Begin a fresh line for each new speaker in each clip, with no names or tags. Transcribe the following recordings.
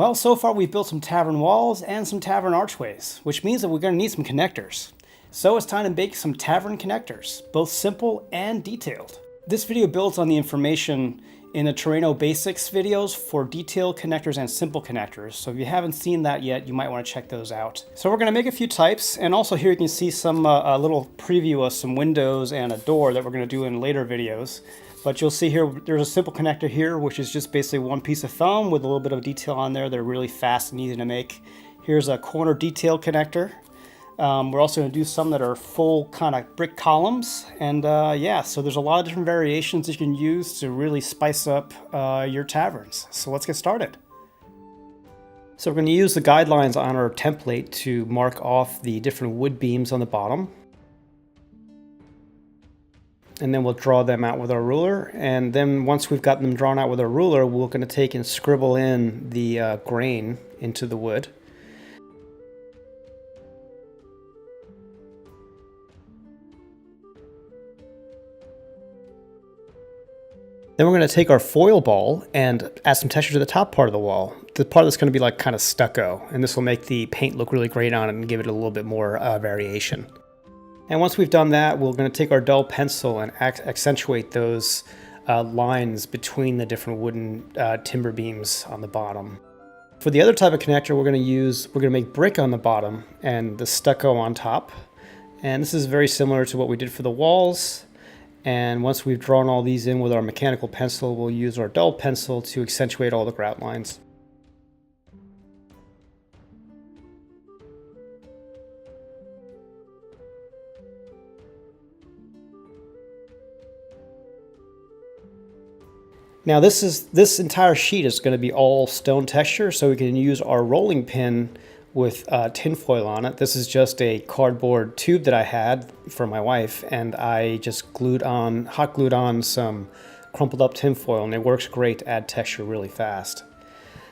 Well, so far we've built some tavern walls and some tavern archways, which means that we're going to need some connectors. So it's time to make some tavern connectors, both simple and detailed. This video builds on the information in the Terraino Basics videos for detailed connectors and simple connectors. So if you haven't seen that yet, you might want to check those out. So we're going to make a few types, and also here you can see some a little preview of some windows and a door that we're going to do in later videos. But you'll see here, there's a simple connector here, which is just basically one piece of foam with a little bit of detail on there. They're really fast and easy to make. Here's a corner detail connector. We're also going to do some that are full kind of brick columns. And yeah, so there's a lot of different variations you can use to really spice up your taverns. So let's get started. So we're going to use the guidelines on our template to mark off the different wood beams on the bottom. And then we'll draw them out with our ruler. And then once we've got them drawn out with our ruler, we're going to take and scribble in the grain into the wood. Then we're going to take our foil ball and add some texture to the top part of the wall. The part that's going to be like kind of stucco. And this will make the paint look really great on it and give it a little bit more variation. And once we've done that, we're going to take our dull pencil and accentuate those lines between the different wooden timber beams on the bottom. For the other type of connector we're going to make brick on the bottom and the stucco on top. And this is very similar to what we did for the walls. And once we've drawn all these in with our mechanical pencil, we'll use our dull pencil to accentuate all the grout lines. Now this entire sheet is going to be all stone texture, so we can use our rolling pin with tinfoil on it. This is just a cardboard tube that I had for my wife, and I just hot glued on some crumpled up tinfoil, and it works great to add texture really fast.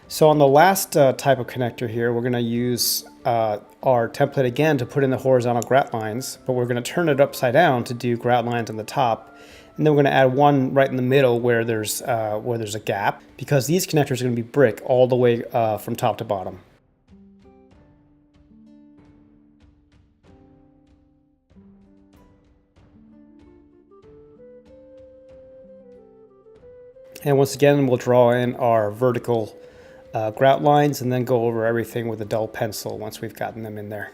So on the last type of connector here, we're going to use our template again to put in the horizontal grout lines, but we're going to turn it upside down to do grout lines on the top. And then we're going to add one right in the middle where there's a gap, because these connectors are going to be brick all the way from top to bottom. And once again, we'll draw in our vertical grout lines and then go over everything with a dull pencil once we've gotten them in there.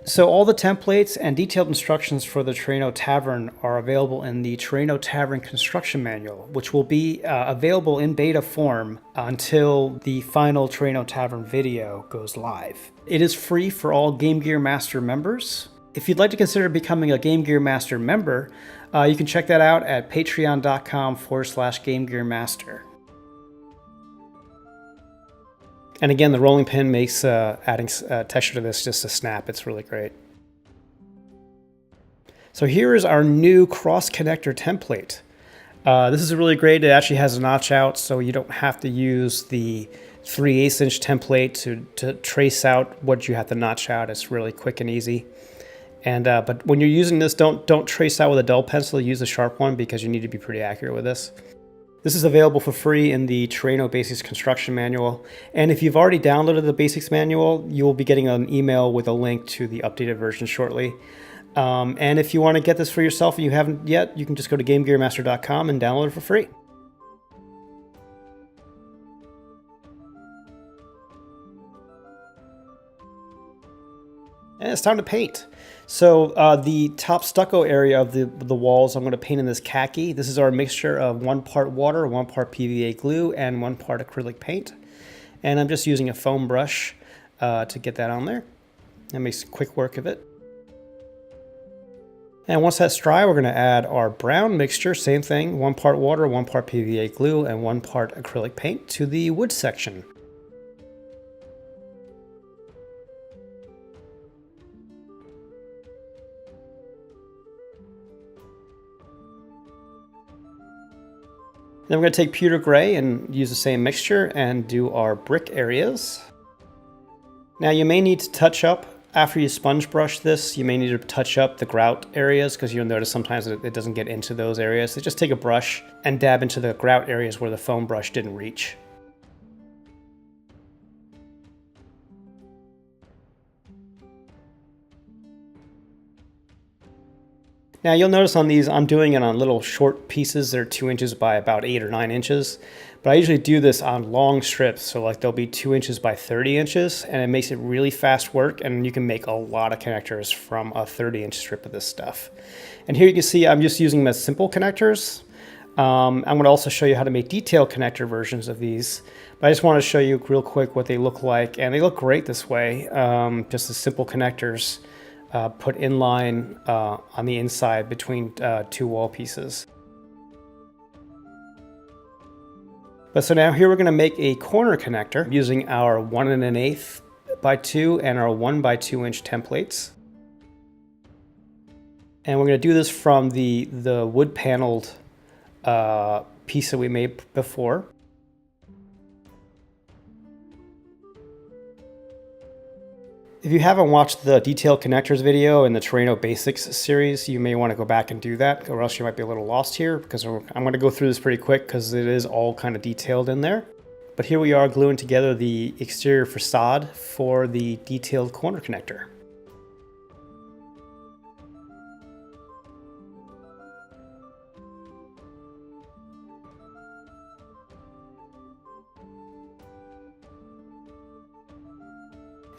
So all the templates and detailed instructions for the Terraino Tavern are available in the Terraino Tavern Construction Manual, which will be available in beta form until the final Terraino Tavern video goes live. It is free for all GameGearMaster members. If you'd like to consider becoming a GameGearMaster member, you can check that out at patreon.com/GameGearMaster. And again, the rolling pin makes adding texture to this just a snap. It's really great. So here is our new cross connector template. This is really great. It actually has a notch out, so you don't have to use the 3/8 inch template to trace out what you have to notch out. It's really quick and easy. And but when you're using this, don't trace out with a dull pencil. Use a sharp one because you need to be pretty accurate with this. This is available for free in the Terraino Basics Construction Manual. And if you've already downloaded the Basics Manual, you will be getting an email with a link to the updated version shortly. And if you want to get this for yourself and you haven't yet, you can just go to GameGearMaster.com and download it for free. And it's time to paint. So the top stucco area of the walls, I'm going to paint in this khaki. This is our mixture of 1 part water, 1 part PVA glue, and 1 part acrylic paint. And I'm just using a foam brush to get that on there. That makes quick work of it. And once that's dry, we're going to add our brown mixture, same thing, 1 part water, 1 part PVA glue, and 1 part acrylic paint to the wood section. Then we're going to take pewter gray and use the same mixture and do our brick areas. Now you may need to touch up, after you sponge brush this, you may need to touch up the grout areas because you'll notice sometimes it doesn't get into those areas. So just take a brush and dab into the grout areas where the foam brush didn't reach. Now you'll notice on these, I'm doing it on little short pieces that are 2 inches by about 8 or 9 inches. But I usually do this on long strips, so like they'll be 2 inches by 30 inches, and it makes it really fast work, and you can make a lot of connectors from a 30-inch strip of this stuff. And here you can see I'm just using them as simple connectors. I'm going to also show you how to make detailed connector versions of these, but I just want to show you real quick what they look like, and they look great this way, just as simple connectors put in line on the inside between 2 wall pieces. But so now here we're going to make a corner connector using our 1 1/8 by 2 and our 1 by 2 inch templates. And we're going to do this from the wood paneled piece that we made before. If you haven't watched the detailed connectors video in the Terraino Basics series, you may want to go back and do that, or else you might be a little lost here, because I'm going to go through this pretty quick because it is all kind of detailed in there. But here we are gluing together the exterior facade for the detailed corner connector.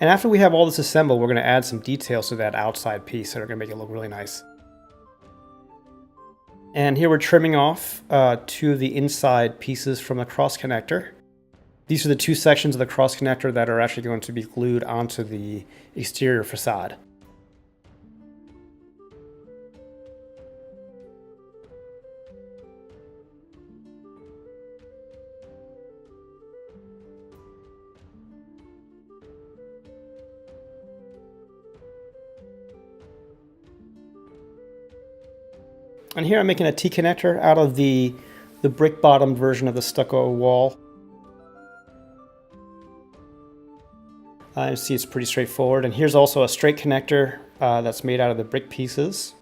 And after we have all this assembled, we're going to add some details to that outside piece that are going to make it look really nice. And here we're trimming off 2 of the inside pieces from the cross connector. These are the 2 sections of the cross connector that are actually going to be glued onto the exterior facade. And here I'm making a T-connector out of the brick-bottomed version of the stucco wall. You see it's pretty straightforward. And here's also a straight connector that's made out of the brick pieces.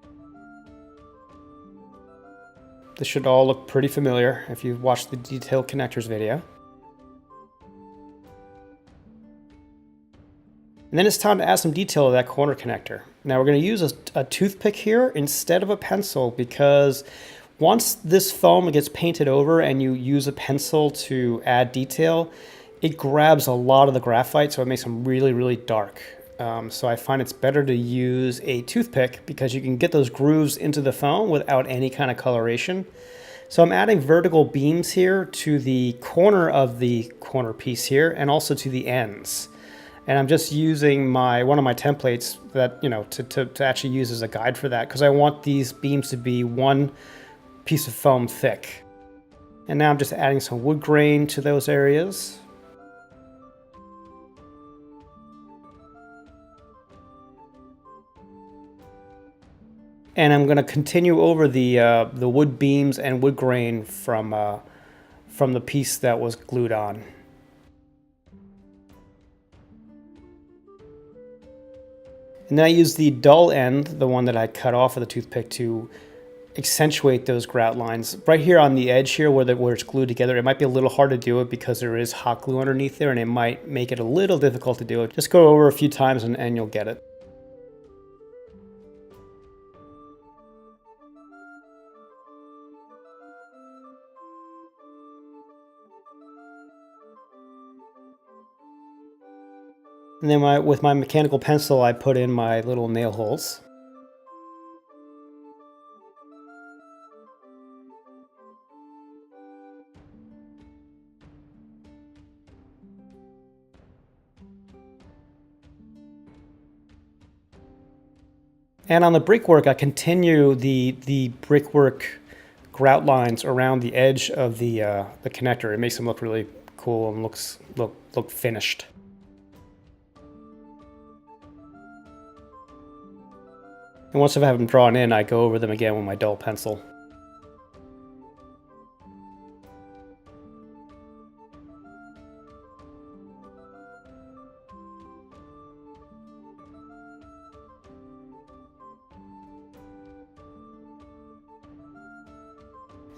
This should all look pretty familiar if you've watched the detailed connectors video. And then it's time to add some detail to that corner connector. Now we're going to use a toothpick here instead of a pencil, because once this foam gets painted over and you use a pencil to add detail, it grabs a lot of the graphite, so it makes them really, really dark. So I find it's better to use a toothpick because you can get those grooves into the foam without any kind of coloration. So I'm adding vertical beams here to the corner of the corner piece here and also to the ends. And I'm just using one of my templates that, to actually use as a guide for that, because I want these beams to be 1 piece of foam thick. And now I'm just adding some wood grain to those areas. And I'm going to continue over the wood beams and wood grain from the piece that was glued on. And then I use the dull end, the one that I cut off with a toothpick, to accentuate those grout lines. Right here on the edge here where it's glued together, it might be a little hard to do it because there is hot glue underneath there, and it might make it a little difficult to do it. Just go over a few times and you'll get it. And then with my mechanical pencil, I put in my little nail holes. And on the brickwork, I continue the brickwork grout lines around the edge of the connector. It makes them look really cool and look finished. And once I have them drawn in, I go over them again with my dull pencil.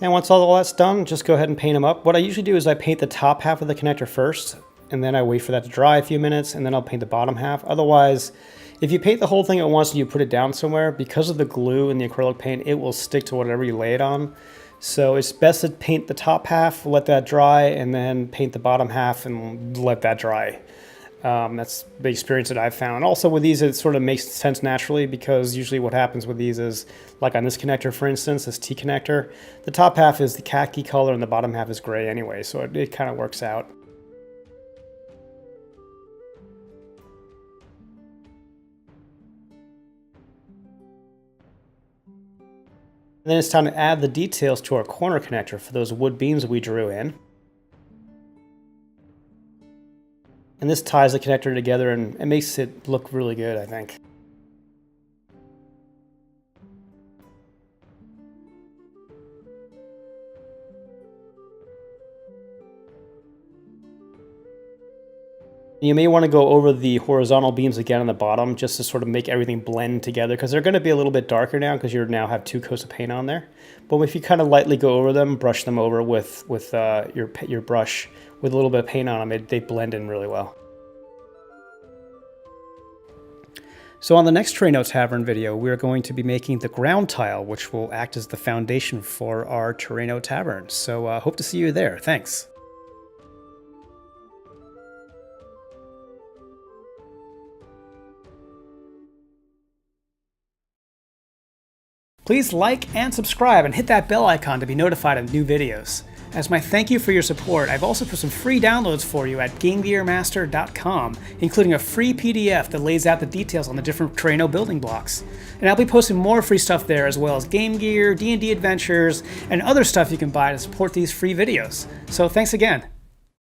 And once all that's done, just go ahead and paint them up. What I usually do is I paint the top half of the connector first, and then I wait for that to dry a few minutes, and then I'll paint the bottom half. Otherwise, if you paint the whole thing at once and you put it down somewhere, because of the glue and the acrylic paint, it will stick to whatever you lay it on. So it's best to paint the top half, let that dry, and then paint the bottom half and let that dry. That's the experience that I've found. Also with these, it sort of makes sense naturally, because usually what happens with these is, like on this connector, for instance, this T connector, the top half is the khaki color and the bottom half is gray anyway, so it kind of works out. And then it's time to add the details to our corner connector for those wood beams we drew in. And this ties the connector together and it makes it look really good, I think. You may want to go over the horizontal beams again on the bottom just to sort of make everything blend together, because they're going to be a little bit darker now because you now have 2 coats of paint on there. But if you kind of lightly go over them, brush them over with your brush with a little bit of paint on them, they blend in really well. So on the next Terraino Tavern video, we're going to be making the ground tile, which will act as the foundation for our Terraino Tavern. So hope to see you there. Thanks. Please like and subscribe and hit that bell icon to be notified of new videos. As my thank you for your support, I've also put some free downloads for you at GameGearMaster.com, including a free PDF that lays out the details on the different Terraino building blocks. And I'll be posting more free stuff there, as well as Game Gear, D&D adventures, and other stuff you can buy to support these free videos. So thanks again.